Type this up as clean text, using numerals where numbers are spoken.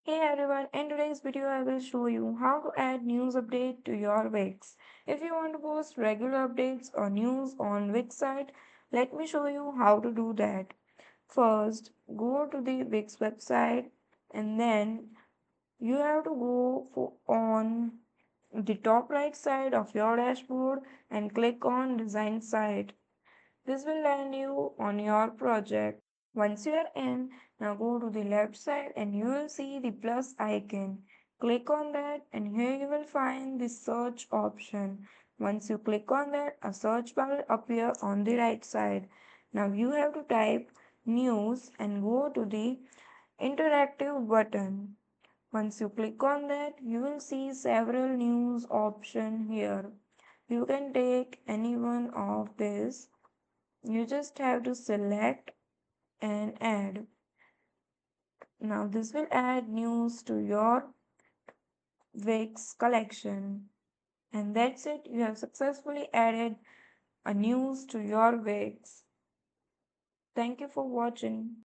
Hey everyone, in today's video I will show you how to add news update to your Wix. If you want to post regular updates or news on Wix site, let me show you how to do that. First, go to the Wix website and then you have to go on the top right side of your dashboard and click on design site. This will land you on your project. Once you are in, now go to the left side and you will see the plus icon. Click on that and here you will find the search option. Once you click on that, a search bar will appear on the right side. Now you have to type news and go to the interactive button. Once you click on that, you will see several news option here. You can take any one of this. You just have to select and add. Now this will add news to your Wix collection. And that's it. You have successfully added a news to your Wix. Thank you for watching.